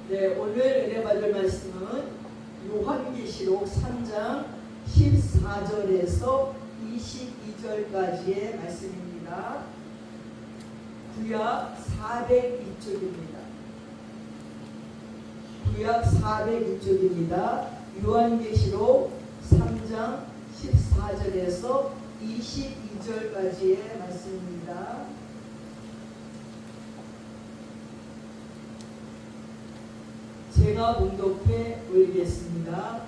네, 오늘 은혜 받을 말씀은 요한계시록 3장 14절에서 22절까지의 말씀입니다. 구약 402쪽입니다. 구약 402쪽입니다. 요한계시록 3장 14절에서 22절까지의 말씀입니다. 제가 봉독해 올리겠습니다.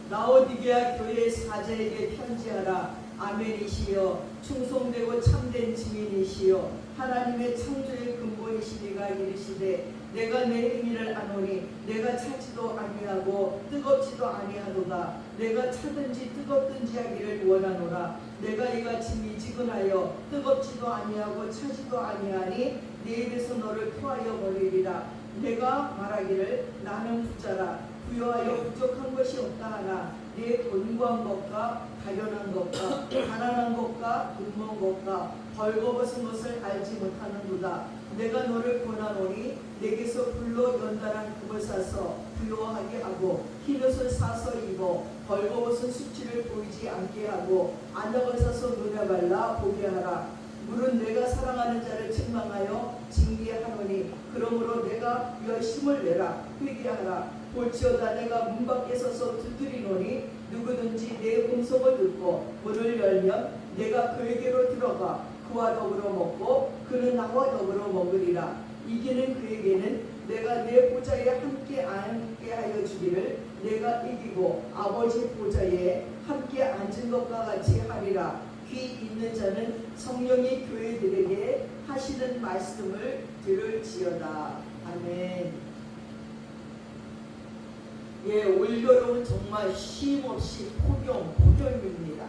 라오디게아 교회 사자에게 편지하라. 아멘이시여, 충성되고 참된 증인이시여, 하나님의 창조의 근본이시니가 이르시되 내가 내 의미를 아노니 내가 차지도 아니하고 뜨겁지도 아니하도다. 내가 차든지 뜨겁든지 하기를 원하노라. 내가 이같이 미지근하여 뜨겁지도 아니하고 차지도 아니하니 내 입에서 너를 토하여 버리리라. 내가 말하기를 나는 부자라. 부여하여 부족한 것이 없다 하나 내 곤고한 것과 가련한 것과 가난한 것과 굶은 것과 벌거벗은 것을 알지 못하는도다. 내가 너를 권하노니 내게서 불로 연달한 금을 사서 부요하게 하고 흰옷을 사서 입어 벌거벗은 수치를 보이지 않게 하고 안약을 사서 눈에 발라 보게 하라. 물은 내가 사랑하는 자를 책망하여 징계하노니 그러므로 내가 열심을 내라. 회개하라. 볼지어다 내가 문 밖에 서서 두드리노니 누구든지 내 음성을 듣고 문을 열면 내가 그에게로 들어가 그와 더불어 먹고 그는 나와 더불어 먹으리라. 이기는 그에게는 내가 내 보좌에 함께 앉게 하여 주기를 내가 이기고 아버지 보좌에 함께 앉은 것과 같이 하리라. 귀 있는 자는 성령이 교회들에게 하시는 말씀을 들을지어다. 아멘. 예, 올여름은 정말 쉼없이 폭염입니다.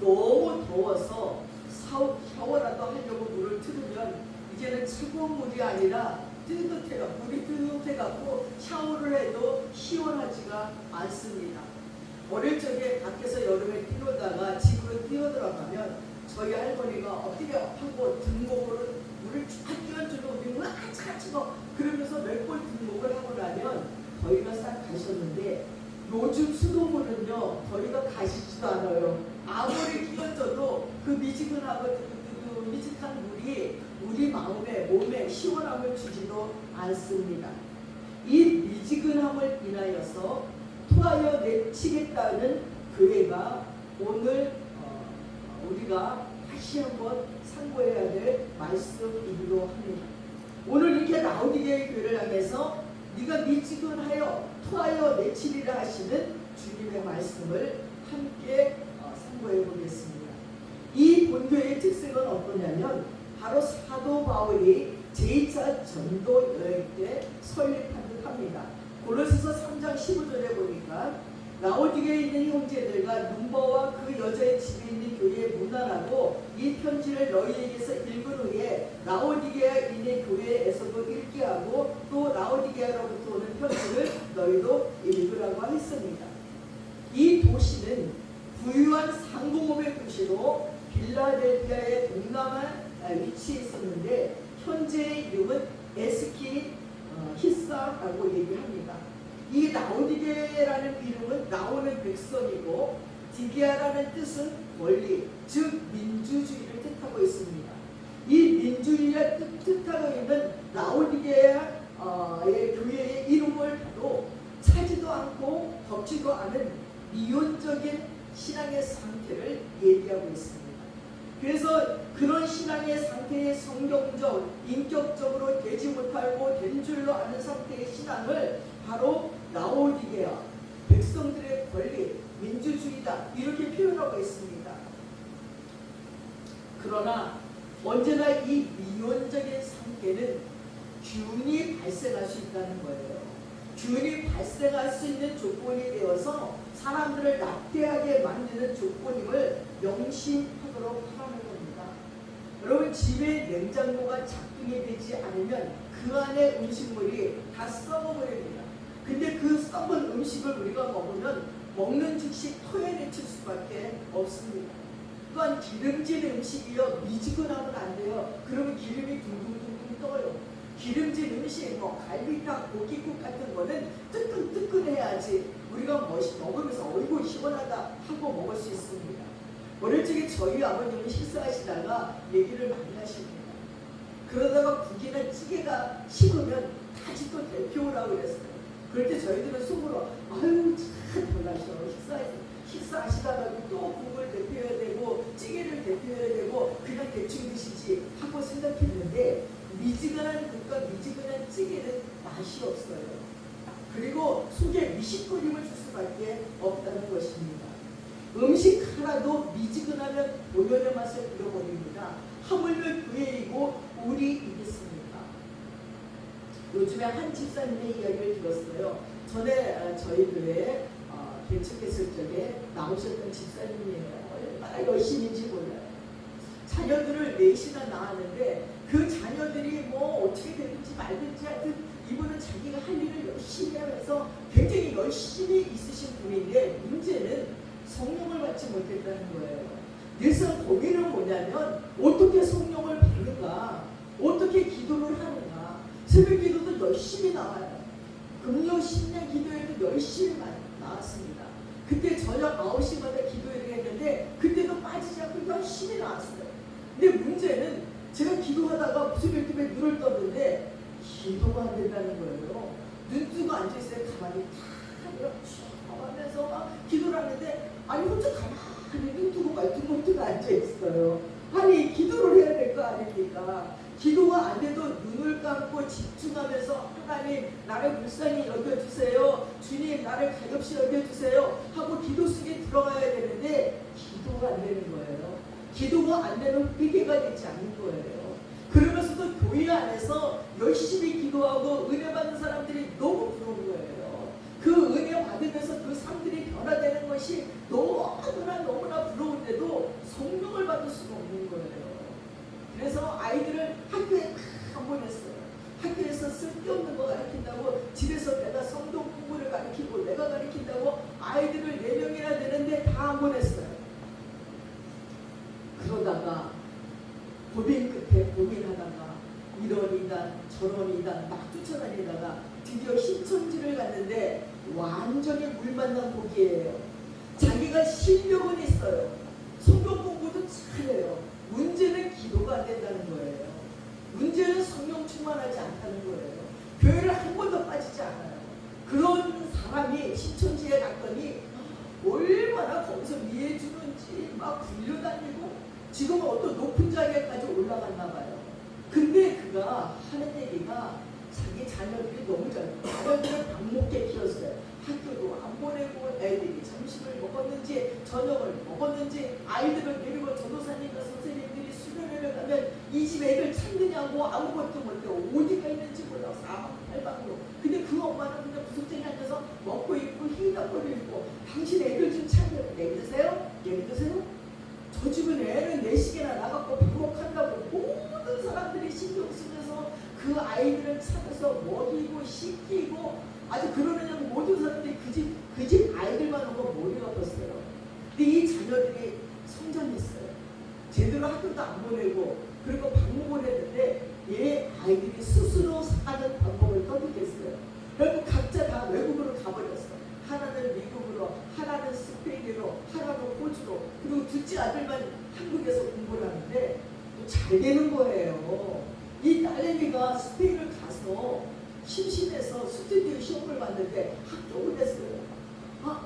너무 더워서 샤워라도 하려고 물을 틀으면 이제는 차가운 물이 아니라 물이 뜨뜻해갖고 샤워를 해도 시원하지가 않습니다. 어릴 적에 밖에서 여름에 뛰놀다가 집으로 뛰어들어가면 저희 할머니가 어떻게 하고 등목으로 물을 쫙 끼얹어주고 우리는 차가워 그러면서 몇 번 등목을 하고 나면 저희가 싹 가셨는데 요즘 수돗물은요 저희가 가시지도 않아요. 아무리 끼얹어도 그 미지근하고 미직한 물이 우리 마음에 몸에 시원함을 주지도 않습니다. 이 미지근함을 인하여서 토하여 내치겠다는 교회가 오늘 우리가 다시 한번 상고해야 될 말씀이기도 합니다. 오늘 이렇게 라오디게아 교회를 향해서 네가 미지근하여 토하여 내치리라 하시는 주님의 말씀을 함께 상고해 보겠습니다. 이 본교의 특색은 어떠냐면 바로 사도 바울이 제2차 전도 여행 때 설립한 듯 합니다. 고린도서 3장 15절에 보니까 라오디게아에 있는 형제들과 눈보와 그 여자의 집에 있는 교회에 문안하고 이 편지를 너희에게서 읽은 후에 라오디게아에 있는 교회에서도 읽게 하고 또 라오디게아로부터 오는 편지를 너희도 읽으라고 했습니다. 이 도시는 부유한 상공업의 도시로 빌라델피아의 동남아 위치에 있었는데 현재의 이름은 에스키 히사라고 얘기합니다. 이 라오디게아라는 이름은 나오는 백성이고 디게아라는 뜻은 권리, 즉 민주주의를 뜻하고 있습니다. 이 민주주의를 뜻하고 있는 라오디게아의 교회의 이름을 봐도 차지도 않고 덮지도 않은 이혼적인 신앙의 상태를 얘기하고 있습니다. 그래서 그런 신앙의 상태의 성경적, 인격적으로 되지 못하고 된 줄로 아는 상태의 신앙을 바로 라오디게아, 백성들의 권리, 민주주의다 이렇게 표현하고 있습니다. 그러나 언제나 이 미온적인 상태는 균이 발생할 수 있다는 거예요. 균이 발생할 수 있는 조건이 되어서 사람들을 낙태하게 만드는 조건임을 명심하도록 하라는 겁니다. 여러분 집에 냉장고가 작동이 되지 않으면 그 안에 음식물이 다 썩어버립니다. 근데 그 썩은 음식을 우리가 먹으면 먹는 즉시 토해내칠 수밖에 없습니다. 또한 기름진 음식이요 미지근하면 안 돼요. 그러면 기름이 둥둥둥둥 떠요. 기름진 음식, 뭐 갈비탕, 고기국 같은 거는 뜨끈뜨끈해야지 우리가 먹으면서 어이구 시원하다 하고 먹을 수 있습니다. 어릴 적에 저희 아버님은 식사하시다가 얘기를 많이 하십니다. 그러다가 국이나 찌개가 식으면 다시 또 데펴오라고 그랬어요. 그럴 때 저희들은 속으로 아유 참 놀라셔. 식사하시다가도 또 국을 데펴야 되고 찌개를 데펴야 되고 그냥 대충 드시지 하고 생각했는데 미지근한 국과 미지근한 찌개는 맛이 없어요. 그리고 속에 미식거림을 줄 수밖에 없다는 것입니다. 음식 하나도 미지근하면 본연의 맛을 잃어버립니다. 하물며 교회이고 우리이겠습니까? 요즘에 한 집사님의 이야기를 들었어요. 전에 저희 교회에 개척했을 적에 나오셨던 집사님이에요. 얼마나 열심인지 몰라요. 자녀들을 넷이나 낳았는데 그 자녀들이 뭐 어떻게 되든지 말든지 하여튼 이분은 자기가 할 일을 열심히 하면서 굉장히 열심히 있으신 분인데 문제는 성령을 받지 못했다는 거예요. 늘상 고민은 뭐냐면 어떻게 성령을 받는가, 어떻게 기도를 하는가. 새벽 기도도 열심히 나와요. 금요 신년 기도에도 열심히 나왔습니다. 그때 저녁 9시마다 기도회를 했는데 그때도 빠지지 않고 열심히 나왔어요. 근데 문제는 제가 기도하다가 무슨 일 때문에 눈을 떴는데 기도가 안 된다는 거예요. 눈 뜨고 앉아있어요. 가만히 탁 이렇게 하면서 막 기도를 하는데 아니 혼자 가만히 눈 뜨고 말뚱 뜨고 앉아있어요. 아니 기도를 해야 될 거 아닙니까? 기도가 안 돼도 눈을 감고 집중하면서 하나님 나를 불쌍히 여겨주세요. 주님 나를 가엾이 여겨주세요 하고 기도 속에 들어가야 되는데 기도가 안 되는 거예요. 기도가 안 되는 회개가 되지 않는 거예요. 그러면서도 교회 안에서 열심히 기도하고 은혜 받는 사람들이 너무 부러운 거예요. 그 은혜 받으면서 그 삶들이 변화되는 것이 너무나 부러운데도 성령을 받을 수가 없는 거예요. 그래서 아이들을 학교에 안 보냈어요. 학교에서 쓸데없는 거 가르친다고 집에서 내가 성경 공부를 가르치고 내가 가르친다고 아이들을 4명이나 되는데 다 안 보냈어요. 그러다가 고민 끝에 고민하다가 이런 이단 저런 이단 막 쫓아다니다가 드디어 신천지를 갔는데 완전히 물 만난 복이에요. 자기가 실력은 있어요. 성경 공부도 잘해요. 문제는 기도가 안 된다는 거예요. 문제는 성령 충만하지 않다는 거예요. 교회를 한 번도 빠지지 않아요. 그런 사람이 신천지에 갔더니 얼마나 거기서 위해주는지 막 굴려다니고 지금은 어떤 높은 자리에까지 올라갔나 봐요. 근데 그가 하는 얘기가 자기 자녀들이 너무 자녀들을 밥 먹게 키웠어요. 학교도 안 보내고 애들이 점심을 먹었는지 저녁을 먹었는지 아이들을 데리고 전도사님과 선생님들이 수련회를 가면 이 집 애들 찾느냐고 아무것도 못해 어디가 있는지 몰라 사방팔방으로. 근데 그 엄마는 그냥 구석쟁이 앉아서 먹고 있고 희덕거리고 당신 애들 좀 찾아요. 얘기 드세요? 얘기 드세요? 저 집은 애는 4시계나 나가고 방목한다고 모든 사람들이 신경 쓰면서 그 아이들을 찾아서 먹이고 씻기고 아주 그러느냐고 모든 사람들이 그 집 아이들만 오고 머리가 떴어요. 근데 이 자녀들이 성장했어요. 제대로 학교도 안 보내고 그리고 방목을 했는데 얘 아이들이 스스로 사는 방법을 터득했어요. 결국 각자 다 외국으로 가버렸어. 하나는 미국으로, 하나는 스페인으로, 하나는 호주로, 그리고 둘째 아들만 한국에서 공부를 하는데 잘 되는 거예요. 이 딸내미가 스페인을 가서 심심해서 스튜디오 시험을 봤는데 합격을 했어요.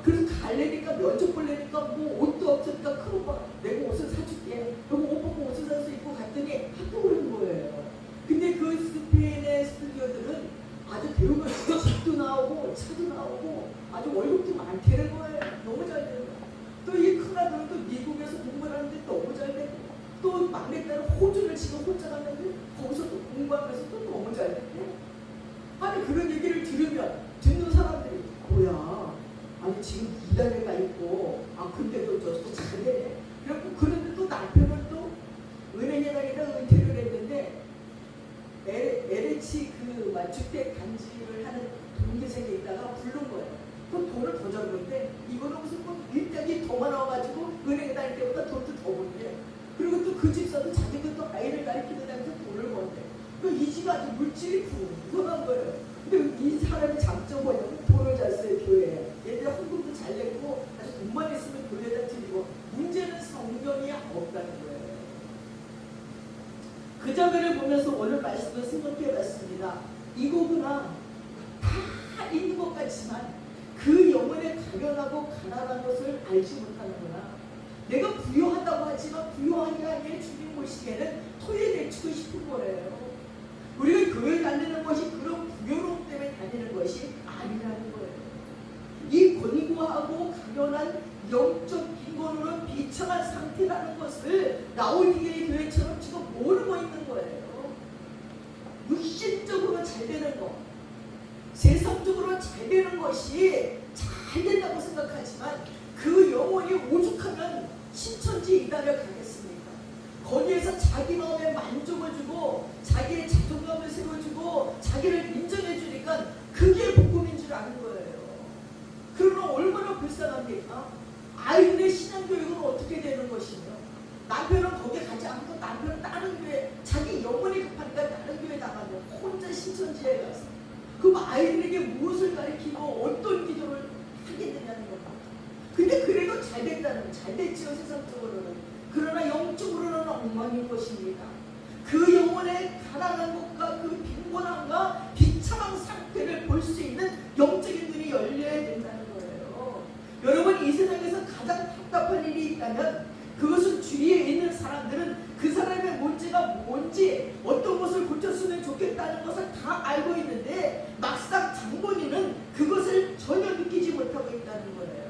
그래서 갈래니까 면접 볼래니까 뭐 옷도 없으니까 큰 오빠 내가 옷을 사줄게. 그리고 오빠가 옷을 사서 입고 갔더니 합격을 한 거예요. 근데 그 스페인의 스튜디오들은 아주 배우면 집도 나오고 차도 나오고 아주 월급도 많다는 거예요. 너무 잘 되는 거예요. 또 이 큰아들은 또 미국에서 공부를 하는데 너무 잘 되고 또 막내딸은 호주를 지금 혼자 갔는데 거기서 또 공부하면서 또 너무 잘 되고 아니 그런 얘기를 들으면 듣는 사람들이 뭐야 아니 지금 2단계가 있고 근데도 저도 잘 되네. 그래갖고 그런데 또 남편은 또 은행에 다니다 은퇴를 했는데 LH 그 주택 단지를 하는 동기생이 있다가 부른 거예요. 그 돈을 더 줬는데 이거는 무슨 뭐 일당이 더 많아가지고 은행에 다닐 때보다 돈도 더 번대. 그리고 또 그 집사도 자기도 또 아이를 가르치는 데서 돈을 번대. 그 이지가 아주 물질이 풍성한 거예요. 근데 이 사람의 장점 뭐냐면 돈을 잘 써요. 교회에 얘들 헌금도 잘 내고 아주 돈만 있으면 교회에다 드리고, 문제는 성경이 없다는 거예요. 그 장면을 보면서 오늘 말씀을 생각해봤습니다. 이거구나. 다 있는 것 같지만 그 영혼에 가련하고 가난한 것을 알지 못하는구나. 내가 부유하다고 하지만 부유한 게 아니라 주님 보시기에는 토해내치고 싶은 거예요. 우리가 교회 다니는 것이 그런 부유로움 때문에 다니는 것이 아니라는 거예요. 이 권고하고 가련한 영적 빈곤으로 비참한 상태라는 것을 라오디게의 교회처럼 지금 모르고 있는 거예요. 육신적으로 잘 되는 것, 세상적으로 잘 되는 것이 잘 된다고 생각하지만 그 영혼이 오죽하면 신천지 이단을 가겠습니까? 거기에서 자기 마음에 만족을 주고 자기의 자존감을 세워주고 자기를 인정해 주니까 그게 복음인 줄 아는 거예요. 그러면 얼마나 불쌍합니까? 아이들의 신앙교육은 어떻게 되는 것이며, 남편은 거기 가지 않고 남편은 다른 교회, 자기 영혼이 급하니까 다른 교회 나가면 혼자 신천지에 가서 그럼 아이들에게 무엇을 가르치고 어떤 기도를 하게 되냐는 겁니다. 근데 그래도 잘 됐다는, 잘 됐지요 세상적으로는. 그러나 영적으로는 엉망인 것입니다. 그 영혼의 가난한 것과 그 빈곤함과 비참한 상태를 볼 수 있는 영적인 눈이 열려야 된다는 거예요. 여러분, 이 세상에서 가장 답답한 일이 있다면 그것은 주위에 있는 사람들은 그 사람의 문제가 뭔지, 어떤 것을 고쳤으면 좋겠다는 것을 다 알고 있는데 막상 장본인은 그것을 전혀 느끼지 못하고 있다는 거예요.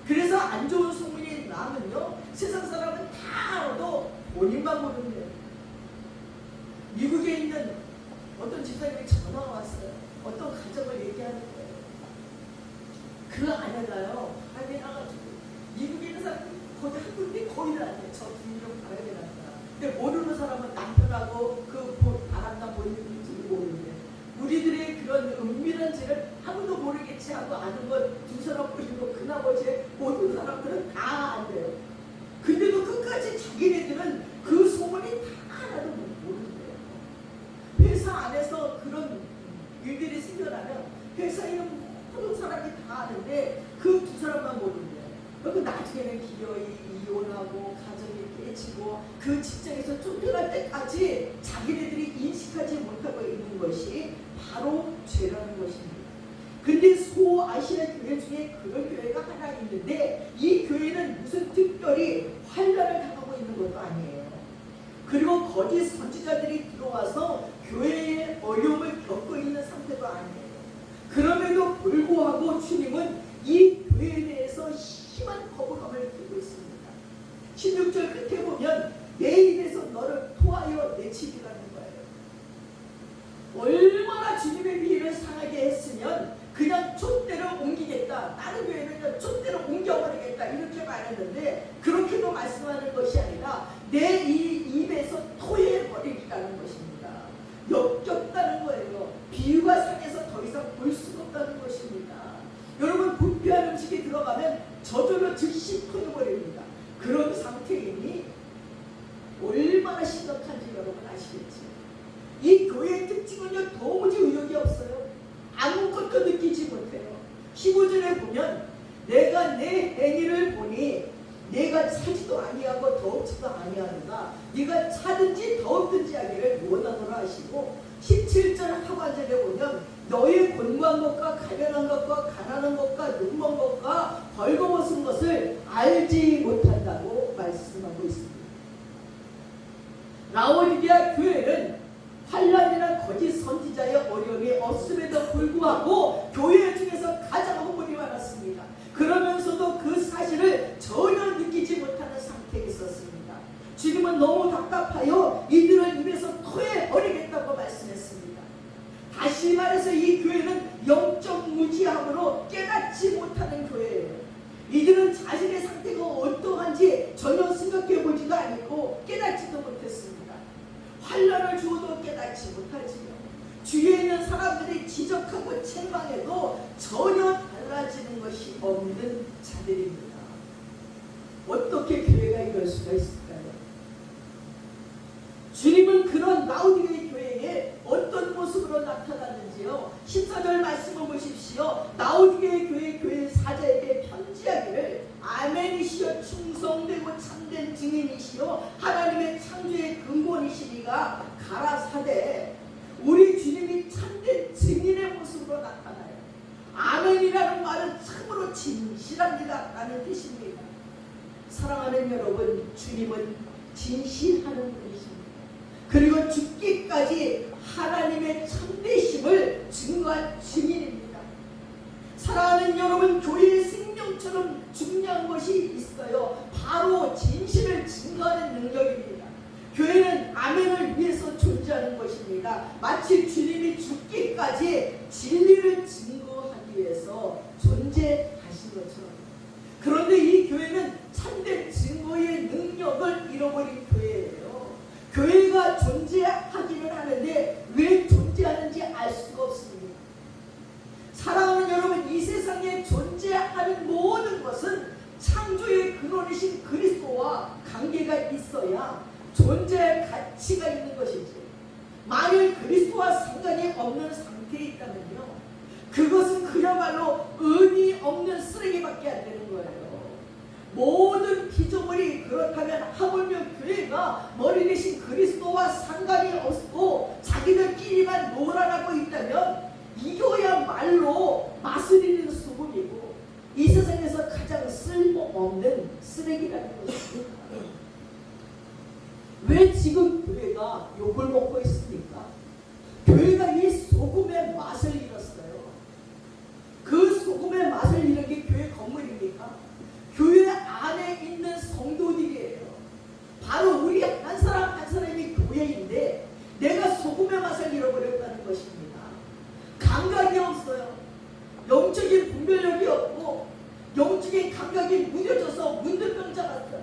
그래서 안 좋은 소문이 나면요, 세상 사람은 다 알아도 본인만 모르는데요. 미국에 있는 어떤 집사님이 전화가 왔어요. 어떤 가정을 얘기하는 거예요. 그 아내가요, 밖에 나가지고 미국에 있는 사람 거기 한국인이 거의 다 안 돼. 저 분명 가야 되나. 근데 모르는 사람은 남편하고 그 바람나 보이는 분들이 모르는데, 우리들의 그런 은밀한 죄를 아무도 모르겠지 하고 아는 건 두 사람 뿐이고 그 나머지 모든 사람들은 다 안 돼요. 근데도 끝까지 자기네들은 그 소문이 다 알아도 모르는데요. 회사 안에서 그런 일들이 생겨나면 회사에 있는 모든 사람이 다 아는데 그 두 사람만 모르는데요. 그리고 나중에는 기어이 이혼하고 가정이 깨지고 그 직장에서 쫓겨날 때까지 자기네들이 인식하지 못하고 있는 것이 바로 죄라는 것입니다. 근데 소아시아 교회 중에 그런 교회가 하나 있는데 이 교회는 무슨 특별히 환난을 당하고 있는 것도 아니에요. 그리고 거짓 선지자들이 들어와서 교회에 어려움을 겪고 있는 상태도 아니에요. 그럼에도 불구하고 주님은 이 교회에 대해서 심한 거부감을 느끼고 있습니다. 16절 끝에 보면 내 입에서 너를 토하여 내치리라는 거예요. 얼마나 주님의 비위를 상하게 했으면 그냥 촛대를 옮기겠다, 다른 교회는 촛대를 옮겨버리겠다 이렇게 말했는데, 그렇게도 말씀하는 것이 아니라 내 이 입에서 토해버리리라는 것입니다. 역겹다는 거예요. 비유가 상해서 더 이상 볼 수가 없다는 것입니다. 여러분, 부패한 음식이 들어가면 저절로 즉시 토해버립니다. 그런 상태이니 얼마나 심각한지 여러분 아시겠죠? 이 교회의 특징은요, 도무지 의욕이 없어요. 아무것도 느끼지 못해요. 15절에 보면 내가 내 행위를 보니 내가 차지도 아니하고 더없지도 아니하는가, 네가 차든지 더없든지 하기를 원하노라 하시고, 17절 하반절에 보면 너의 권고한 것과 가련한 것과 가난한 것과 눈먼 것과 벌거벗은 것을 알지 못한다고 말씀하고 있습니다. 라오디게아 교회는 환난이나 거짓 선지자의 어려움이 없음에도 불구하고 교회 중에서 가장 헌물이 많았습니다. 그러면서도 그 사실을 전혀 느끼지 못하는 상태에 있었습니다. 주님은 너무 답답하여 이들을 입에서 토해버리겠다고 말씀했습니다. 다시 말해서 이 교회는 영적 무지함으로 깨닫지 못하는 교회예요. 이들은 자신의 상태가 어떠한지 전혀 생각해보지도 않고 깨닫지도 못했습니다. 환난을 주어도 깨닫지 못하지요. 주위에 있는 사람들이 지적하고 책망해도 전혀 달라지는 것이 없는 자들입니다. 어떻게 교회가 이럴 수가 있을까요? 주님은 그런 라오디게아 교회에 14절 말씀을 보십시오. 라오디게 교회 사자에게 편지하기를 아멘이시여 충성되고 참된 증인이시여 하나님의 창조의 근본이시니가 가라사대 우리 주님이 참된 증인의 모습으로 나타나요. 아멘이라는 말은 참으로 진실합니다 라는 뜻입니다. 사랑하는 여러분, 주님은 진실하는 분이십니다. 그리고 죽기까지 하나님의 참되심을 증거한 증인입니다. 사랑하는 여러분, 교회의 생명처럼 중요한 것이 있어요. 바로 진실을 증거하는 능력입니다. 교회는 아멘을 위해서 존재하는 것입니다. 마치 주님이 죽기까지 진리를 증거하기 위해서 존재하신 것처럼. 그런데 이 교회는 참된 증거의 능력을 잃어버린 교회예요. 교회가 존재하기는 하는데 왜 존재하는지 알 수가 없습니다. 사랑하는 여러분, 이 세상에 존재하는 모든 것은 창조의 근원이신 그리스도와 관계가 있어야 존재할 가치가 있는 것이지, 만일 그리스도와 상관이 없는 상태에 있다면요, 그것은 그야말로 의미 없는 쓰레기밖에 안 되는 거예요. 모든 피조물이 그렇다면 하물며 교회가 머리 대신 그리스도와 상관이 없고 자기들끼리만 놀아나고 있다면 이거야말로 맛을 잃는 수분이고 이 세상에서 가장 쓸모없는 쓰레기라는 것입니다. 왜 지금 교회가 욕을 먹고 있습니까? 교회가 이 소금의 맛을 잃었어요. 그 소금의 맛을 잃은 게 교회 건물입니까? 교회 안에 있는 성도들이에요. 바로 우리 한 사람 한 사람이 교회인데 내가 소금의 맛을 잃어버렸다는 것입니다. 감각이 없어요. 영적인 분별력이 없고 영적인 감각이 무뎌져서 문득병자 같아요.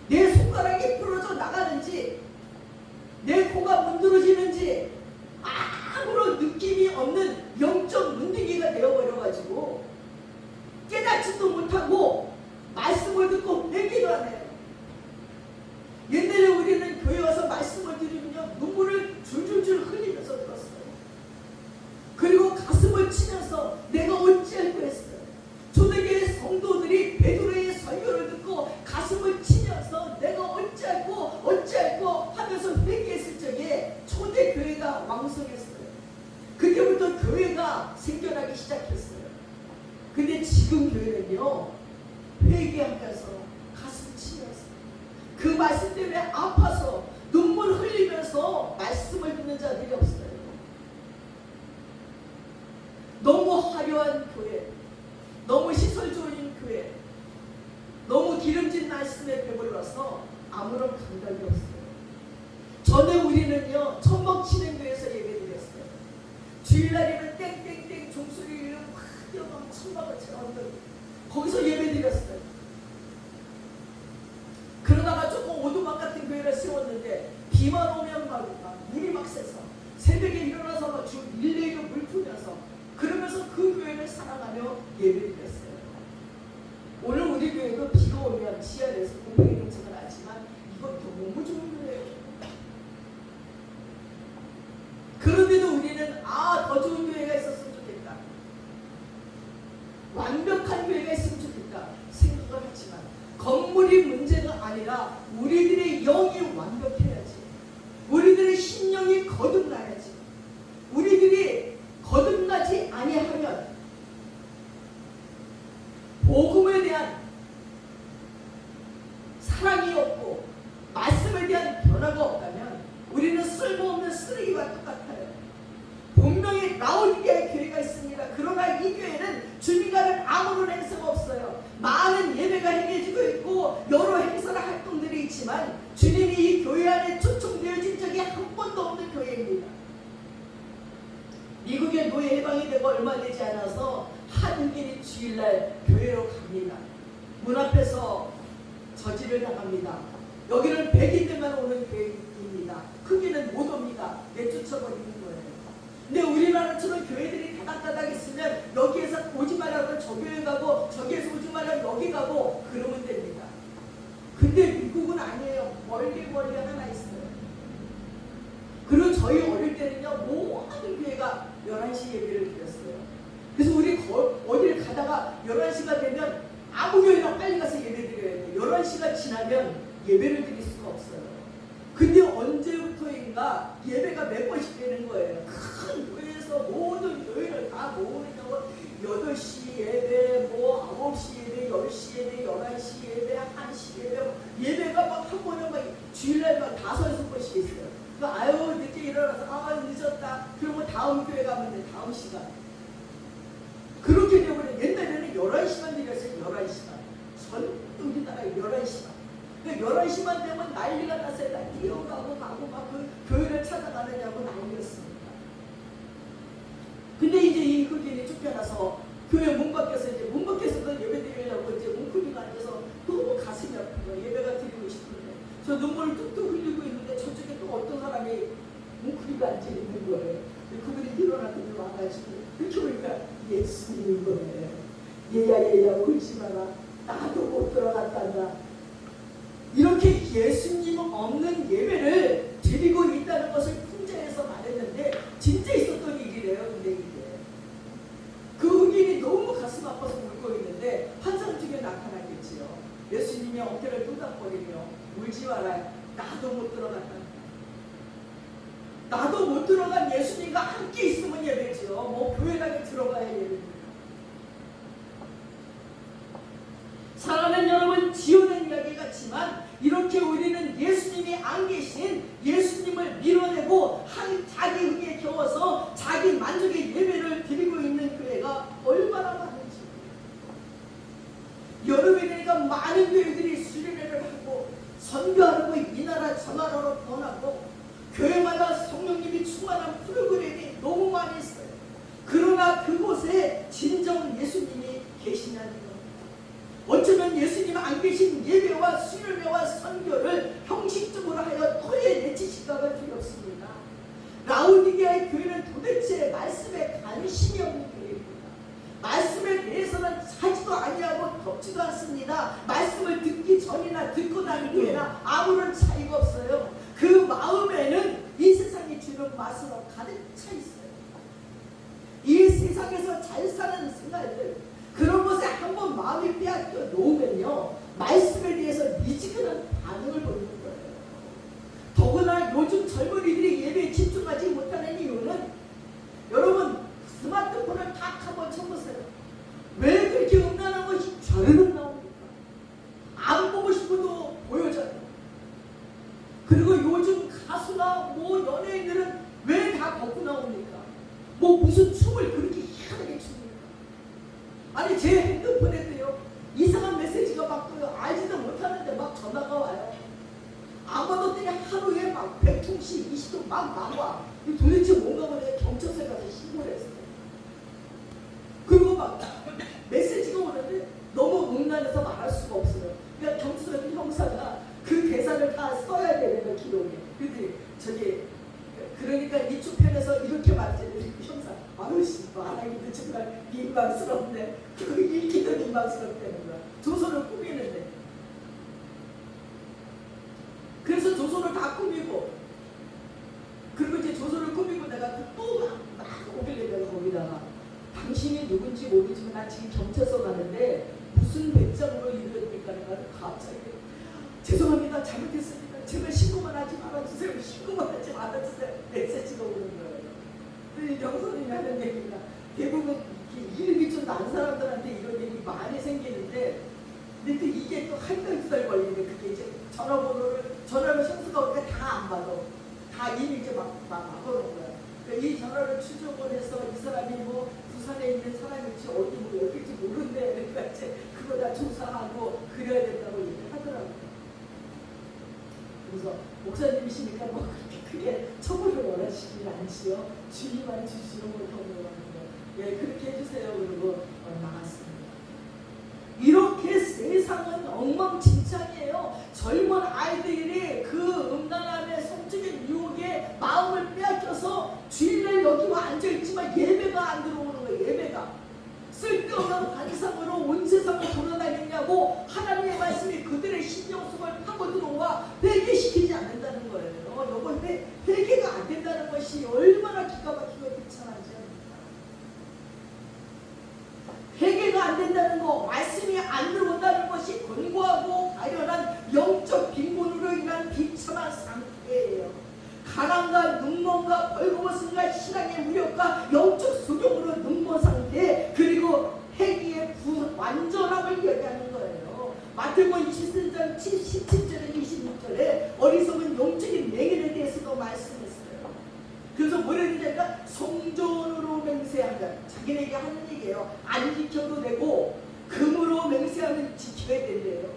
내 손가락이 부러져 나가는지 내 코가 문드러지는지 아무런 느낌이 없는 영적 문둥이가 되어버려가지고 깨닫지도 못하고 말씀을 듣고 회개도 안 해요. 옛날에 우리는 교회 와서 말씀을 들으면요 눈물을 줄줄줄 흘리면서 들었어요. 그리고 가슴을 치면서 내가 어찌할까 했어요. 초대교회 성도들이 베드로의 설교를 듣고 가슴을 치면서 내가 어찌할까 하면서 회개했을 적에 초대교회가 왕성했어요. 그때부터 교회가 생겨나기 시작했어요. 근데 지금 교회는요 회개하면서 가슴 치면서 그 말씀 때문에 아파서 눈물 흘리면서 말씀을 듣는 자들이 없어요. 너무 화려한 교회, 너무 시설 좋은 교회, 너무 기름진 말씀에 배불러서 아무런 감각이 없어요. 전에 우리는요 천막 치는 교회에서 예배드렸어요. 주일날이면 땡땡땡 종소리를 막 뛰어가면 천막을 치러 거기서 예배드렸어요. 그러다가 조금 오두막 같은 교회를 세웠는데 비만 오면 막 물이 막 새서 새벽에 일어나서 막 주 일레이로 물 푸면서 그러면서 그 교회를 사랑하며 예배드렸어요. 오늘 우리 교회도 비가 오면 지하에서 공백이 넘치는 건 알지만 이건 너무 좋은 교회예요. 그런데도 우리는 더 좋은 교회가 있었으면 좋겠다, 완벽한 교회가 있으면 좋겠다 생각을 했지만 건물이 문제가 아니라 우리들의 영이 완벽해야지, 우리들의 심령이 거듭나야지. 우리들이 거듭나지 아니하면 복음에 대한 사랑이 없고 말씀에 대한 변화가 없다면 우리는 쓸모없는 쓰레기와 똑같아요. 분명히 라오디게의 교회가 있습니다. 그러나 이 교회는 주님과는 아무런 행사가 없어요. 많은 예배가 행해지고 있고 여러 행사나 활동들이 있지만 주님이 이 교회 안에 초청되어진 적이 한 번도 없는 교회입니다. 미국에 노예 해방이 되고 얼마 되지 않아서 한인들이 주일날 교회로 갑니다. 문 앞에서 저지를 당합니다. 여기는 백인들만 오는 교회입니다. 크기는 못 옵니다. 내쫓아버리는 거예요. 근데 우리나라처럼 교회들이 다닥다닥 있으면 여기에서 오지 말라고 저 교회 가고 저기에서 오지 말라고 여기 가고 그러면 됩니다. 근데 미국은 아니에요. 멀리 하나 있어요. 그리고 저희 어릴 때는요 모든 교회가 11시 11시 예배를 드렸어요. 그래서 우리 어디를 가다가 11시가 되면 아무 교회나 빨리 가서 예배 드려야 돼요. 11시가 지나면 예배를 드릴 수가 없어요. 근데 언제부터인가 예배가 몇 번씩 되는 거예요. 큰 교회에서 모든 교회를 다 모으려고 8시 예배, 뭐 9시 예배, 10시 예배, 11시 예배, 1시 예배, 예배가 막 한 번에 막 주일날 막 5, 6번씩 있어요. 아유 늦게 일어나서 늦었다. 그러면 다음 교회 가면 돼. 다음 시간. 그렇게 되면 옛날에는 11시만 드렸어요. 11시만. 전 우리나라에 11시만. 그러니까 11시만 되면 난리가 났어요. 나 뛰어가고 가고 막 그 교회를 찾아가느냐고 난리였습니다. 근데 이제 이 흑인이 쫓겨나서 교회 문 밖에서 이제 문 밖에서도 예배 드리려고 이제 웅크리고 앉아서 너무 가슴이 아픈 거예요. 예배가 드리고 싶은데 저 눈물을 뚝뚝 흘리고 있는데 저쪽에 또 어떤 사람이 웅크리고 앉아 있는 거예요. 그분이 일어나더니 와가지고 이렇게 보니까 예수님인 거예요. 얘야 울지 마라. 나도 못 들어갔단다. 이렇게 예수님 없는 예배를 드리고 있다는 것을 풍자해서 말했는데 진짜 있었던 일이래요. 근데 이게 그 흑인이 너무 가슴 아파서 울고 있는데 환상 중에 나타나겠지요. 예수님이 어깨를 토닥거리며 울지 마라. 나도 못 들어갔다. 나도 못 들어간 예수님과 함께 있으면 예배지요. 뭐 교회당에 들어가야 예배입니다. 사랑하는 여러분, 지어낸 이야기 같지만 이렇게 우리는 예수님이 안 계신 예수님을 밀어내고 자기 흥에 겨워서 자기 만족의 예배를 드리고 있는 교회가 얼마나 많은지. 여름이 되니까 많은 교회들이 수련회를 하고 선교하고 이 나라 저 나라로 떠나고 교회마다 성령님이 충만한 프로그램이 너무 많이 있어요. 그러나 그곳에 진정 예수님이 계시냐는 겁니다. 어쩌면 예수님 안 계신 예배와 수련회와 선교를 형식적으로 하여 토에 내칠 생각은 두렵습니다. 라오디게아의 교회는 도대체 말씀에 관심이 없는 교회입니다. 말씀에 대해서는 하지도 아니하고 덮지도 않습니다. 말씀을 듣기 전이나 듣고 난 후에나 아무런 차이가 없어요. 그 마음에는 이 세상이 주는 맛으로 가득 차 있어요. 이 세상에서 잘 사는 생활들, 그런 것에 한번 마음이 빼앗겨 놓으면요, 말씀에 대해서 미지근한 반응을 보이는 거예요. 더구나 요즘 젊은이들이 예배에 집중하지 못하는 이유는 여러분 스마트폰을 딱 한번 쳐보세요. 왜 그렇게 음란한 것이 저르륵 나옵니까? 안 보고 싶어도 보여져요. 그리고 요즘 가수나 뭐 연예인들은 왜 다 벗고 나옵니까? 뭐 무슨 춤을 그렇게 희한하게 춥니까? 아니 제 핸드폰에도요 이상한 메시지가 막 알지도 못하는데 막 전화가 와요. 안 받았더니 하루에 막 100통씩 20통 막 나와. 도대체 뭔가 보내 경찰서에 가서 신고를 했어요. 그리고 막 메시지가 오는데 너무 음란해서 말할 수가 없어요. 그러니까 경찰서 형사가 그 대사를 다 써야 되는 거 기록에. 근데 저기 그러니까 이쪽 편에서 이렇게 말했더니 형사 아유 씨 말하기도 정말 민망스럽네. 그 읽기도 민망스럽다는 거야. 조서를 꾸미는데. 그래서 조서를 다 꾸미고 그리고 이제 조서를 꾸미고 내가 또 막 오길래 거기다가 당신이 누군지 모르지만 나 지금 경찰서 가는데 무슨 배짱으로 일을 했니까 내가 갑자기 죄송합니다. 잘못했습니다. 제발 신고만 하지 말아주세요. 신고만 하지 말아주세요. 메시지가 오는 거예요. 근데 영선님이 하는 얘기가 대부분 일이 좀 난 사람들한테 이런 일이 많이 생기는데 근데 또 이게 또 한 달, 두 달 걸리는데 그게 이제 전화를 현수가 오니까 다 안 받아. 다 이미 이제 막 막아놓은 거야. 그러니까 이 전화를 추적을 해서 이 사람이 뭐 부산에 있는 사람일지 어디 뭐 어딜지 모르는데 그러니까 이제 그거 다 조사하고 그래야 된다고 얘기를 하더라고요. 그래서 목사님이시니까 뭐 그렇게 크게 처벌을 원하시진 않지요. 주의만 주시는 못하는 예, 그렇게 해주세요. 그러고 나갔습니다. 이렇게 세상은 엉망진창이에요. 젊은 아이들이 그 음란함의 성적인 유혹에 마음을 빼앗겨서 주일날 여기 와 앉아있지만 예배가 안 들어오는 거예요. 예배가 쓸데없는 관상으로 온 세상을 돌아다니냐고 하나님의 말씀이 그들의 신령 속을 파고 들어와 회개시키지 않는다는 거예요. 이건 회개가 안 된다는 것이 얼마나 기가 막히고 비참한지 합니다. 안 된다는 거, 말씀이 안 들어온다는 것이 권고하고 가련한 영적 빈곤으로 인한 비참한 상태예요. 가난과 눈먼과 벌거벗음과 신앙의 무력과 영적 소경으로 눈먼 상태, 그리고 행위의 완전함을 얘기하는 거예요. 마태복음 27장 17절에 26절에 어리석은 영적인 맹인에 대해서도 말씀했어요. 그래서 뭐라 그러냐니까 성전으로 맹세한다. 자기네에게 하는 얘기예요. 안 지켜도 되고 금으로 맹세하면 지켜야 된대요.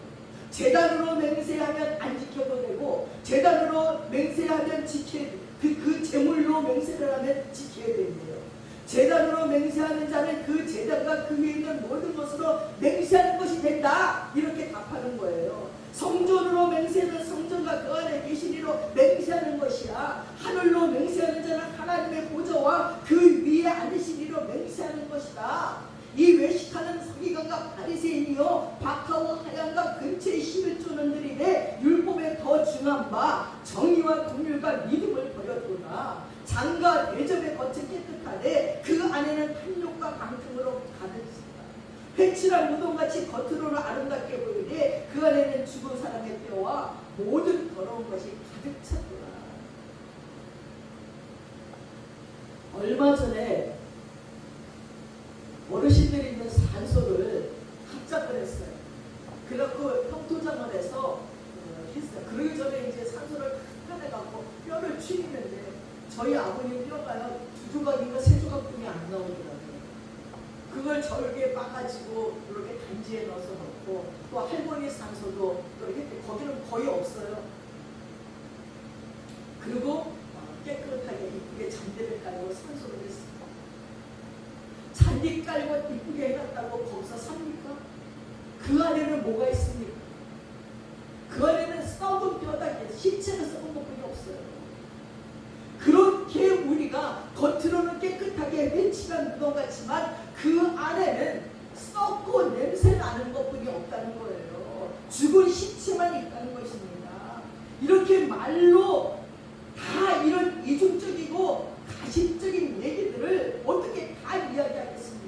제단으로 맹세하면 안 지켜도 되고 제단으로 맹세하면 지켜야 돼. 그 제물로 맹세를 하면 지켜야 된대요. 제단으로 맹세하는 자는 그 제단과 그 위에 있는 모든 것으로 맹세하는 것이 된다. 이렇게 답하는 거예요. 성전으로 맹세는 성전과 그 안에 계신 이로 맹세하는 것이야. 하늘로 맹세하는 자는 하나님의 보좌와 그 위에 앉으신 이로 맹세하는 것이다. 이 외식하는 서기관과 바리새인이요 박하와 하얀과 근처에 힘을 쫓는 들이되 율법에 더 중한 바 정의와 긍휼과 믿음을 버렸구나. 장과 대접의 겉은 깨끗하되 그 안에는 탐욕과 방탕으로 가득하다. 회칠한 무덤같이 겉으로는 아름답게 보이되 그 안에는 죽은 사람의 뼈와 모든 더러운 것이 가득 찼구나. 얼마 전에 어르신들이 있는 산소를 합작을 했어요. 그래갖고 평토장원에서 했어요. 그러기 전에 이제 산소를 꺼내갖고 뼈를 추리는데 저희 아버님 뼈가요 2조각인가 3조각뿐이 안 나오더라고요. 그걸 절개 빠가지고 이렇게 단지에 넣어서 넣고 또 할머니 산소도 이렇게 거기는 거의 없어요. 그리고 깨끗하게 이쁘게 잔디를 깔고 산소를 했어요. 잔디 깔고 이쁘게 해놨다고 거기서 삽니까? 그 안에는 뭐가 있습니까? 그 안에는 썩은 뼈다귀, 신체가 썩은 것뿐이 없어요. 그렇게 우리가 겉으로는 깨끗하게 회칠한 무덤 같지만 그 안에는 썩고 냄새 나는 것뿐이 없다는 거예요. 죽은 시체만 있다는 것입니다. 이렇게 말로 다 이런 이중적이고 가식적인 얘기들을 어떻게 다 이야기하겠습니까?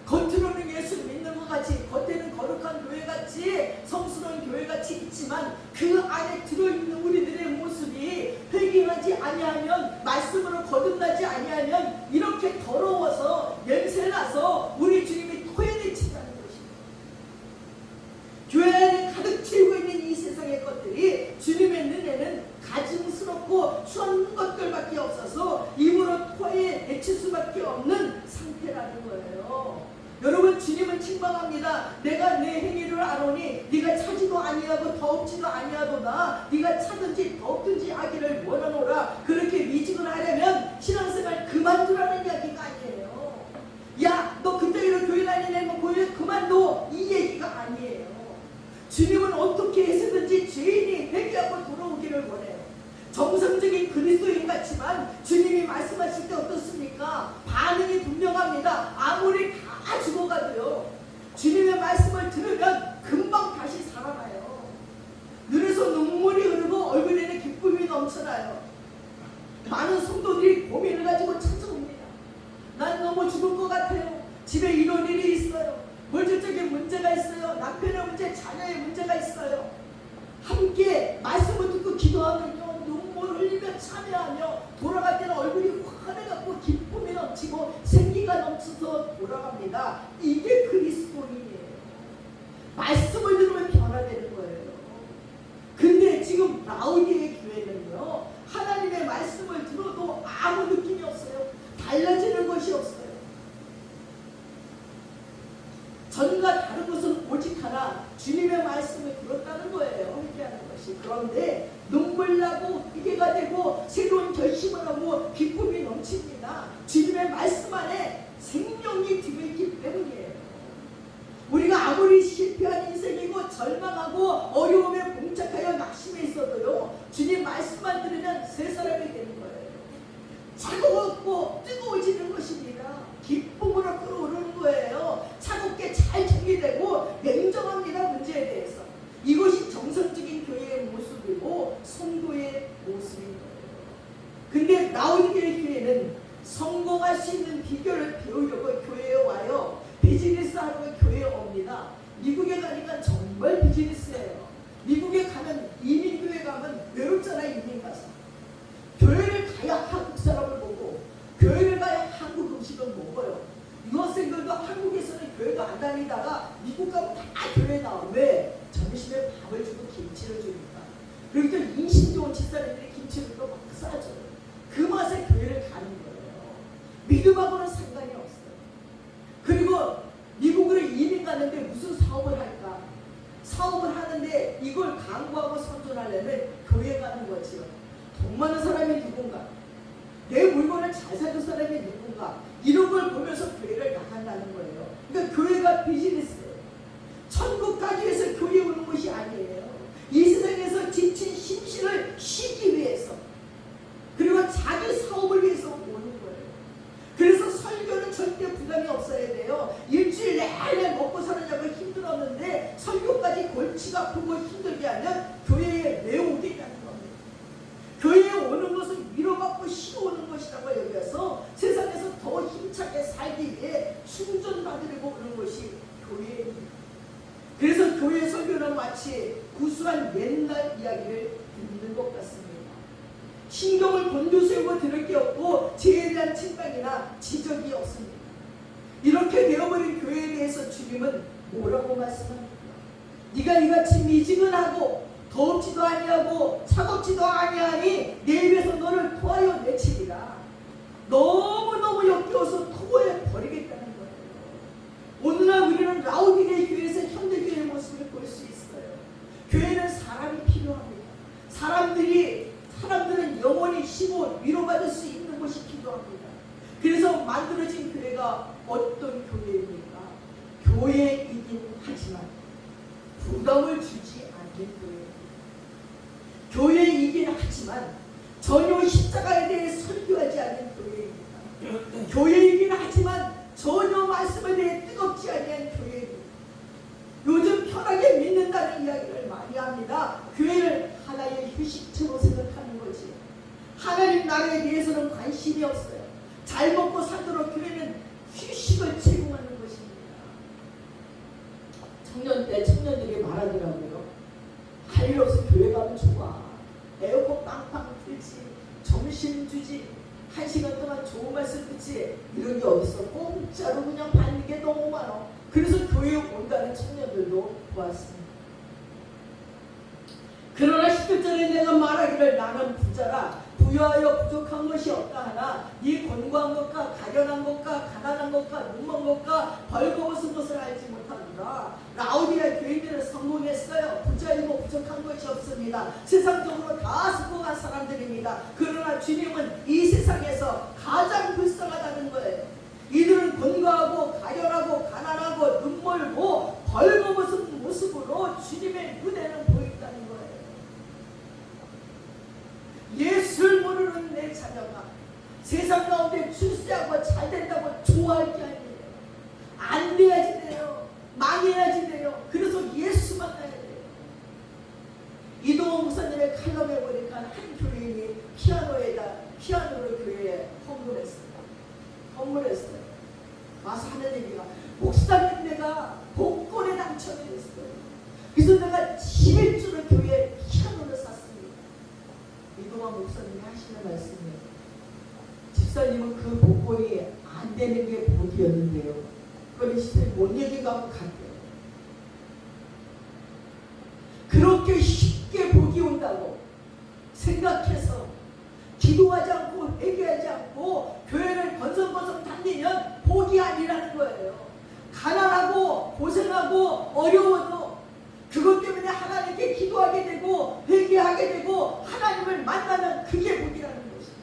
겉으로는 예수를 믿는 것 같이, 겉에는 거룩한 교회같이, 성스러운 교회같이 있지만 그 안에 들어있는 우리들의 모습이 회개하지 아니하면, 말씀으로 거듭나지 아니하면 이렇게 더러워서 냄새나서 우리 주님이 토해내친다는 것입니다. 교회 안에 가득 채우고 있는 이 세상의 것들이 주님의 눈에는 가증스럽고 추한 것들밖에 없어서 입으로 토해내칠 수밖에 없는 상태라는 거예요. 여러분, 주님은 책망합니다. 내가 내 행위를 아노니 네가 차지도 아니하고 더없지도 아니하도다. 네가 차든지 더없든지 하기를 원하노라. 그렇게 미직을 하려면 신앙생활 그만두라는 이야기가 아니에요. 야, 너 그때로 교회 다니는 거 그만둬, 이 얘기가 아니에요. 주님은 어떻게 해서든지 죄인이 회개하고 돌아오기를 원해요. 정상적인 그리스도인 같지만 주님이 말씀하실 때 어떻습니까? 반응이 분명합니다. 아무리 다 죽어가도요, 주님의 말씀을 들으면 금방 다시 살아나요. 눈에서 눈물이 흐르고 얼굴에는 기쁨이 넘쳐나요. 많은 성도들이 고민을 가지고 찾아옵니다. 난 너무 죽을 것 같아요. 집에 이런 일이 있어요. 물질적인 문제가 있어요. 남편의 문제, 자녀의 문제가 있어요. 함께 말씀을 듣고 기도하면요, 눈물 흘리며 참여하며 돌아갈 때는 얼굴이 환해갖고 기쁨이 넘치고 생기가 넘쳐서 돌아갑니다. 이게 그리스도인이에요. 말씀을 들으면 변화되는 거예요. 근데 지금 라오디의 교회는요, 하나님의 말씀을 들어도 아무 느낌이 없어요. 달라지는 것이 없어요. 전과 다른 것은 오직 하나, 주님의 말씀을 들었다는 거예요. 회개하는 것이. 그런데 눈물 나고 회개가 되고 새로운 결심을 하고 기쁨이 넘칩니다. 주님의 말씀 안에 생명이 들어있기 때문이에요. 우리가 아무리 실패한 인생이고 절망하고 어려움에 봉착하여 낙심해 있어도요, 주님 말씀만 들으면 새 사람이 되는 거예요. 차가웠고 뜨거워지는 것입니다. 기쁨으로 끌어오르는 거예요. 차갑게 잘 정리되고 냉정합니다. 문제에 대해서. 이것이 정상적인 교회의 모습이고 성도의 모습인 거예요. 근데 라오디게의 교회는 성공할 수 있는 비결을 배우려고 교회에 와요. 비즈니스 하러 그리고 또 인심 좋은 집사님들이 김치를 또 막 싸줘요. 그 맛에 교회를 가는 거예요. 믿음하고는 상관이 없어요. 그리고 미국으로 이민 갔는데 무슨 사업을 할까? 사업을 하는데 이걸 강구하고 선전하려면 교회 가는 거지요. 돈 많은 사람이 누군가, 내 물건을 잘 사줄 사람이 누군가, 이런 걸 보면서 교회를 나간다는 거예요. 그러니까 교회가 비즈니스예요. 천국 가기 위해서 교회 오는 것이 아니에요. 이 세상에서 지친 심신을 쉬기 위해서, 그리고 자기 사업을 위해서 오는 거예요. 그래서 설교는 절대 부담이 없어야 돼요. 일주일 내내 먹고 살으려고 힘들었는데 설교까지 골치가 아프고 힘들게 하면 교회에 왜 오게 하는 겁니다. 교회에 오는 것은 위로받고 쉬어 오는 것이라고 여겨서 세상에서 더 힘차게 살기 위해 충전받으려고 오는 것이 교회입니다. 그래서 교회 설교는 마치 구수한 옛날 이야기를 듣는 것 같습니다. 신경을 곤두세우고 들을 게 없고 죄에 대한 책망이나 지적이 없습니다. 이렇게 되어버린 교회에 대해서 주님은 뭐라고 말씀합니까? 네가 이같이 미지근하고 더럽지도 아니하고 차갑지도 아니하니 내 입에서 너를 토하여 내치리라. 너무너무 역겨워서 토해 버리겠다는 거예요. 오늘날 우리는 라오디게 교회에서 현대교회의 모습을 볼 수 있어요. 교회는 사람이 필요합니다. 사람들은 영원히 쉬고 위로받을 수 있는 것이 필요합니다. 그래서 만들어진 교회가 어떤 교회입니까? 교회이긴 하지만 부담을 주지 않는 교회입니다. 교회이긴 하지만 전혀 십자가에 대해 설교하지 않는 교회입니다. 교회이긴 하지만 전혀 말씀에 대해 뜨겁지 않은 교회입니다. 요즘 편하게 믿는다는 이야기를 많이 합니다. 교회를 하나의 휴식처로 생각하는 거지. 하나님 나라에 대해서는 관심이 없어요. 잘 먹고 살도록 교회는 휴식을 제공하는 것입니다. 청년 때 청년들이 말하더라고요. 할 일 없어 교회 가면 좋아. 에어컨 빵빵 틀지, 점심 주지, 1시간 동안 좋은 말씀 듣지, 이런 게 어딨어. 공짜로 그냥 받는 게 너무 많아. 그래서 교회에 온다는 청년들도 보았습니다. 그러나 10절에 내가 말하기를 나는 부자라 부여하여 부족한 것이 없다 하나 네 권고한 것과 가련한 것과 가난한 것과 눈먼 것과 벌거벗은 것을 알지 못하노라. 라오디아 교인들은 성공했어요. 부자이고 부족한 것이 없습니다. 세상적으로 다 성공한 사람들입니다. 그러나 주님은 이 세상에서 가장 불쌍하다는 거예요. 이들은 권고하고 가련하고 가난하고 눈멀고 벌거벗은 모습으로 주님의 눈에는 보인다는 거예요. 예수를 모르는 내 자녀가 세상 가운데 출세하고 잘 된다고 좋아할 게 아니에요. 안 돼야지 돼요. 망해야지 돼요. 그래서 예수 만나야 돼요. 이동원 목사님의 칼럼에 보니까 한 교인이 피아노를 교회에 헌물했어요. 와서 하는 얘기가, 목사님 내가 복권에 당첨이 됐어요. 그래서 내가 11주를 교회에 피아노를 샀습니다. 이동환 목사님이 하시는 말씀이에요. 집사님은 그 복권이 안 되는 게 복이었는데요. 그걸 집사님 뭔 얘기가 하고 갈게요. 그렇게 쉽게 복이 온다고 생각해서 기도하지 않고 회개하지 않고 교회를 번성번성 다니면 복이 아니라는 거예요. 가난하고 고생하고 어려워도 그것 때문에 하나님께 기도하게 되고 회개하게 되고 하나님을 만나면 그게 복이라는 것입니다.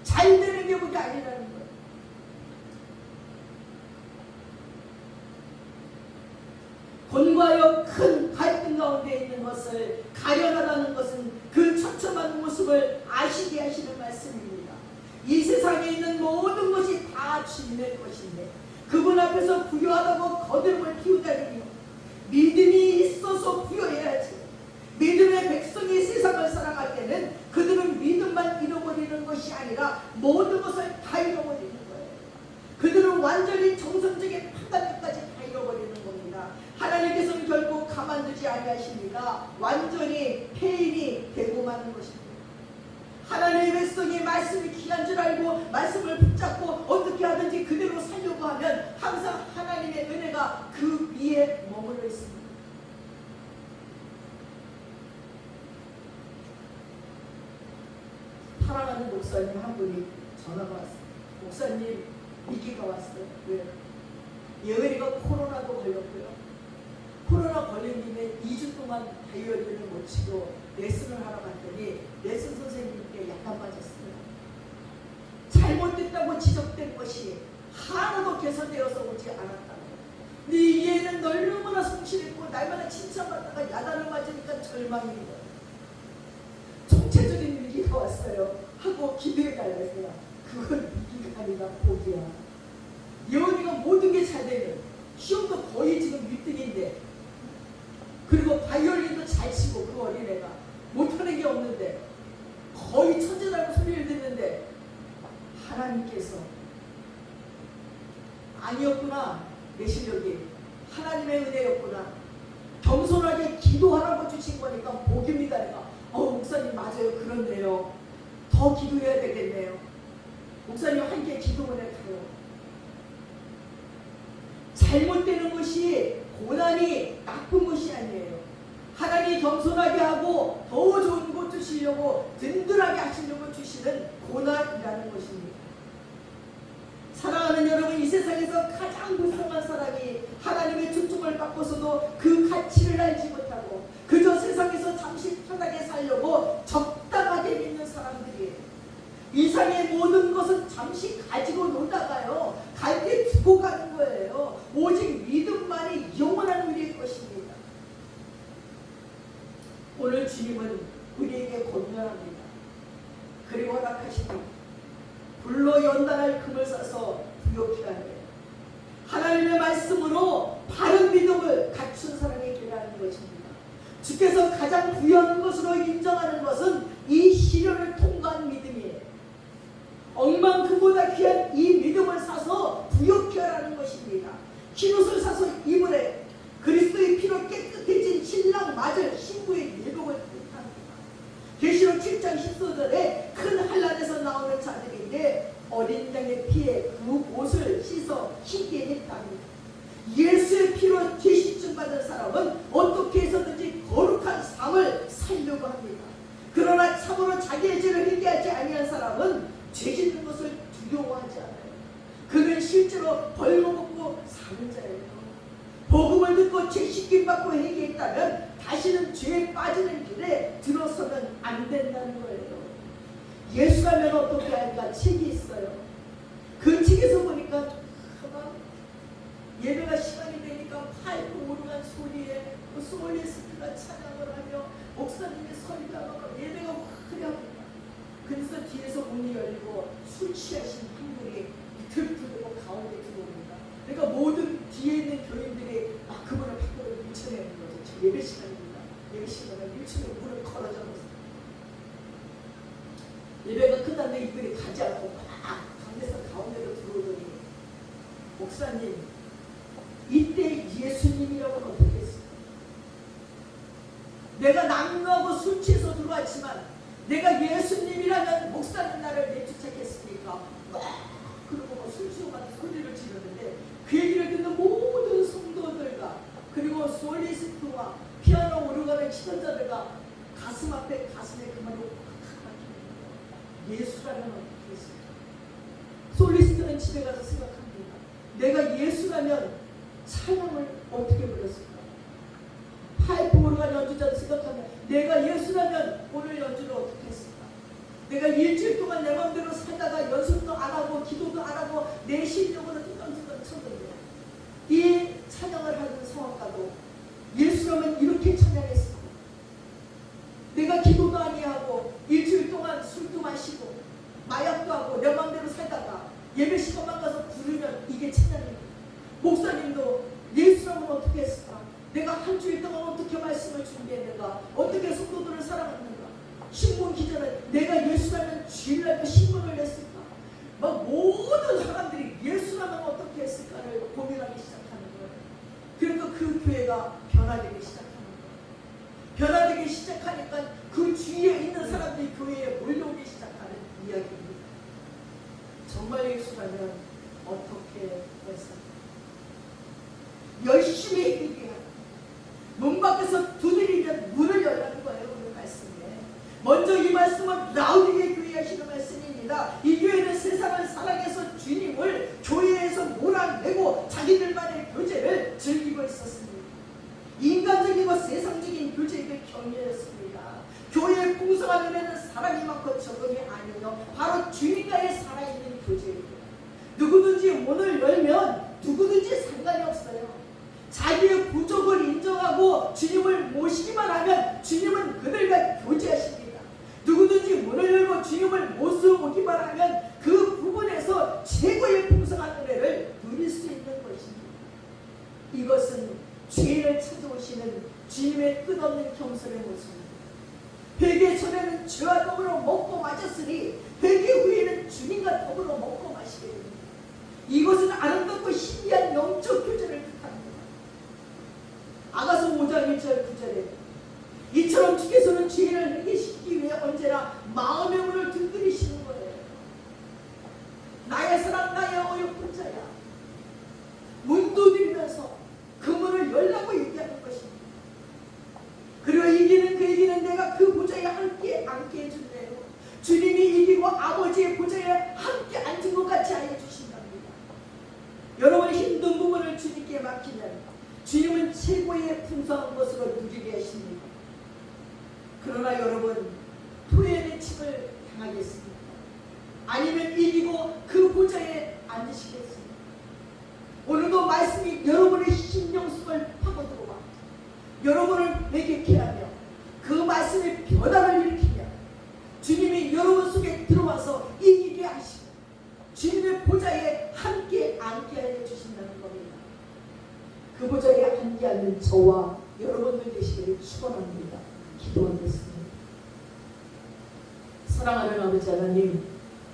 잘 되는 게 복이 아니라는 거예요. 권고하여 큰 갈등 가운데 있는 것을 가련하다는 것은 그 처참한 모습을 아시게 하시는 말씀입니다. 이 세상에 있는 모든 것이 다 주님의 것인데 그분 앞에서 부유하다고 거듭을 피우다니요. 믿음이 있어서 부여해야지. 믿음의 백성이 세상을 살아갈 때는 그들은 믿음만 잃어버리는 것이 아니라 모든 것을 다 잃어버리는 거예요. 그들은 완전히 정성적인 판단력까지 다 잃어버리는 겁니다. 하나님께서는 결국 가만두지 아니하십니다. 완전히 폐인이 되고 마는 것입니다. 하나님의 백성이 말씀이 귀한 줄 알고 말씀을 붙잡고 어떻게 하든지 그대로 살려고 하면 항상 하나님의 은혜가 그 위에 머물러 있습니다. 목사님 한 분이 전화가 왔어요. 목사님 위기가 왔어요. 왜? 예은이가 코로나도 걸렸고요. 코로나 걸린 김에 2주 동안 바이올린을 못 치고 레슨을 하러 갔더니 레슨 선생님께 약간 맞았어요. 잘못됐다고 지적된 것이 하나도 개선되어서 오지 않았다고. 근데 이 얘는 너무나 성실했고 날마다 칭찬받다가 야단을 맞으니까 절망인 거예요. 총체적인 위기가 왔어요 하고 기도해 달랬어요. 그건 위기가 아니라 복이야. 예언이가 모든 게 잘 되면 시험도 거의 지금 1등인데, 그리고 바이올린도 잘 치고 그 어린애가 못하는 게 없는데 거의 천재라고 소리를 듣는데 하나님께서 아니었구나, 내 실력이 하나님의 은혜였구나, 겸손하게 기도하라고 주신 거니까 복입니다. 내가 목사님 맞아요, 그렇네요, 더 기도해야 되겠네요. 목사님 함께 기도문에 가요. 잘못되는 것이 고난이 나쁜 것이 아니에요. 하나님이 겸손하게 하고 더 좋은 것 주시려고 든든하게 하시려고 주시는 고난이라는 것입니다. 사랑하는 여러분, 이 세상에서 가장 불쌍한 사람이 하나님의 초청을 받고서도 그 가치를 알지 못하고 그저 세상에서 잠시 편하게 살려고 적당하게 믿는 사람들이에요. 이 세상의 모든 것은 잠시 가지고 놀다가요, 갈 때 두고 가는 거예요. 오직 믿음만이 영원한 우리의 것입니다. 오늘 주님은 우리에게 권면합니다. 그리고 허락하시니 불로 연단할 금을 싸서 부욕해 하네. 하나님의 말씀으로 바른 믿음을 갖춘 사람이 되라는 것입니다. 주께서 가장 귀한 것으로 인정하는 것은 이 시련을 통과한 믿음이에요. 억만큼보다 귀한 이 믿음을 사서 부욕해 하라는 것입니다. 흰옷을 사서 입으래. 그리스도의 피로 깨끗해진 신랑 맞을 신부의 예복을 뜻합니다. 계시록 7장 10절에 큰 한란에서 나오는 자들인데 어린 양의 피에 그 옷을 씻어 희게 했답니다. 예수의 피로 죄식증 받은 사람은 어떻게 해서든지 거룩한 삶을 살려고 합니다. 그러나 참으로 자기의 죄를 회개하지 아니한 사람은 죄 짓는 것을 두려워하지 않아요. 그는 실제로 벌거벗고 사는 자예요. 복음을 듣고 죄 씻김 받고 회개했다면 다시는 죄에 빠지는 길에 들어서면 안 된다는 거예요. 예수라면 어떻게 할까 책이 있어요. 그 책에서 보니까 예배가 시간이 되니까 파이프 오르간 소리에 솔리스트가 찬양을 하며 목사님이 설교하고 예배가 화려합니다. 그래서 뒤에서 문이 열리고 술 취하신 분들이 들뜨고 가운데 들어옵니다. 그러니까 모든 뒤에 있는 교인들이 막 그분을 밖으로 밀쳐내는 거죠. 지금 예배 시간입니다. 예배 시간에 밀쳐내고 문을 걸어잡았어요. 예배가 끝났는데 이분이 가지 않고 막 강대상 가운데로 들어오더니 목사님, 이때 예수님이라고는 어떻게 했을까? 내가 낭로하고 술 취해서 들어왔지만 내가 예수님이라면 목사님 나를 내쫓았겠습니까? 그리고 술 취하고 소리를 지르는데 그 얘기를 듣는 모든 성도들과 그리고 솔리스트와 피아노 오르간을 치던 자들과 가슴 앞에 가슴에 그 말이 예수라면 어떻게 했을까? 솔리스트는 집에 가서 생각합니다. 내가 예수라면 찬양을 어떻게 불렀을까? 파이프 오르간 연주자도 생각하면 내가 예수라면 오늘 연주를 어떻게 했을까? 내가 일주일 동안 내 맘대로 살다가 연습도 안 하고 기도도 안 하고 내 실력으로 뚜껑뚜껑 쳤는데 이 찬양을 하는 성악가도 예수라면 이렇게 찬양했을까? 내가 기도도 아니하고 일주일 동안 술도 마시고 마약도 하고 내 맘대로 살다가 예배 시간만 가서 부르면 이게 찬양입니다. 목사님도 예수라면 어떻게 했을까? 내가 한 주일 동안 어떻게 말씀을 준비했는가? 어떻게 성도들을 사랑했는가? 신문 기자는 내가 예수라면 주일날 그 신문을 냈을까? 막 모든 사람들이 예수라면 어떻게 했을까를 고민하기 시작하는 거예요. 그러니까 그 교회가 변화되기 시작하는 거예요. 변화되기 시작하니까 그 주위에 있는 사람들이 교회에 몰려오기 시작하는 이야기입니다. 정말 예수라면 어떻게 했을까? 열심히 얘기하고 문 밖에서 두드리면 문을 열라는 거예요. 오늘 말씀에 먼저 이 말씀은 라우디게 교회 하시는 말씀이니 되고 자기들만의 교제를 즐기고 있었습니다. 인간적이고 세상적인 교제를 경외했습니다. 교회의 풍성한 은혜는 사람이 많고 적음이 아니요 바로 주님과의 살아있는 교제입니다. 누구든지 문을 열면 누구든지 상관이 없어요. 자기의 부족을 인정하고 주님을 모시기만 하면 주님은 그들과 교제하십니다. 누구든지 문을 열고 주님을 모셔오기만 하면 그 부분에서 최고의 풍성한 은혜를 누릴 수 있는 것입니다. 이것은 죄인을 찾아오시는 주님의 끝없는 겸손의 모습입니다. 회개 전에는 죄와 더불어 먹고 마셨으니 회개 후에는 주님과 더불어 먹고 마시게 됩니다. 이것은 아름답고 신비한 영적 교제를 뜻합니다. 아가서 5장 1절 9절에 이처럼 주께서는 죄인을 회개시키기 위해 언제나 마음의 문을 두드리시는 거예요. 나의 사랑 나의 어여쁜 자야, 문 두드리면서 그 문을 열라고 얘기하는 것입니다. 그리고 이기는 그에게는 내가 그 보좌에 함께 앉게 해준대요. 주님이 이기고 아버지의 보좌에 함께 앉은 것 같이 하여 주신답니다. 여러분의 힘든 부분을 주님께 맡기면 주님은 최고의 풍성한 것으로 누리게 하십니다. 그러나 여러분, 토해의 칩을 당하겠습니까? 아니면 이기고 그 보좌에 앉으시겠습니까? 오늘도 말씀이 여러분의 심령 속을 파고들어와 여러분을 회개케 하며 그 말씀의 변화를 일으키며 주님이 여러분 속에 들어와서 이기게 하시고 주님의 보좌에 함께 앉게 하여 주신다는 겁니다. 그 보좌에 함께 앉는 저와 여러분들 되시기를 축원합니다. 기도하겠습니다. 사랑하는 아버지 하나님,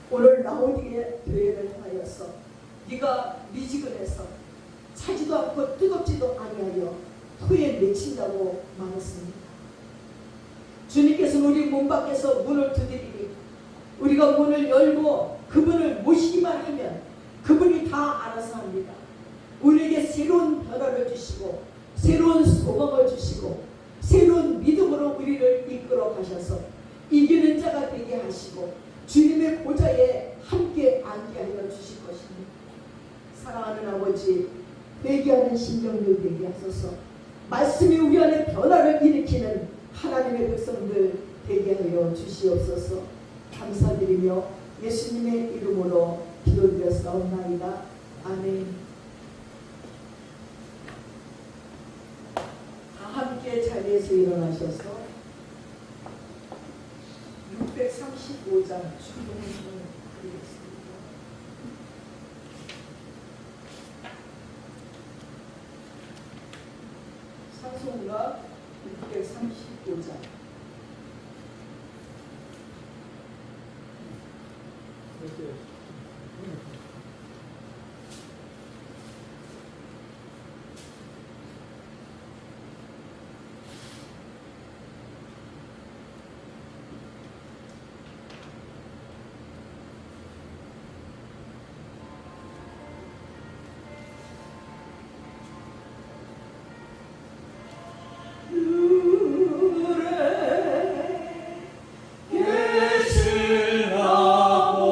오늘 라오디게아 교회를 향하여서 네가 미지근해서 차지도 않고 뜨겁지도 아니하여 토에 맺힌다고 말했습니다. 주님께서는 우리 문 밖에서 문을 두드리니 우리가 문을 열고 그분을 모시기만 하면 그분이 다 알아서 합니다. 우리에게 새로운 변화를 주시고 새로운 소망을 주시고 새로운 믿음으로 우리를 이끌어 가셔서 이기는 자가 되게 하시고 주님의 보좌에 함께 앉게 하여 주실 것입니다. 사랑하는 아버지, 회개하는 심령들 되게 하소서. 말씀이 우리 안에 변화를 일으키는 하나님의 백성들 되게 하여 주시옵소서. 감사드리며 예수님의 이름으로 기도드렸사옵나이다. 아멘. 다 함께 자리에서 일어나셔서 635장 충동을 드리겠습니다. 찬송가 635장. 예수라고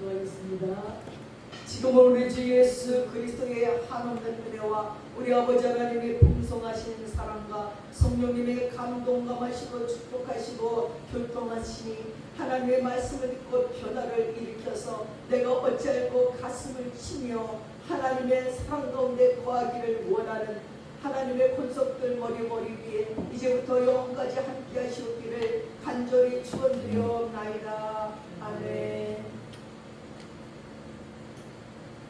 기도하겠습니다. 지금은 우리 주 예수 그리스도의 한없는 은혜와 우리 아버지 하나님의 풍성하신 사랑과 성령님의 감동감하시고 축복하시고 교통하시니 하나님의 말씀을 듣고 변화를 일으켜서 내가 어찌할꼬 가슴을 치며 하나님의 사랑 가운데 거하기를 원하는 하나님의 권속들 머리 위에 이제부터 영원까지 함께 하시옵기를 간절히 축원드려옵나이다. 아멘.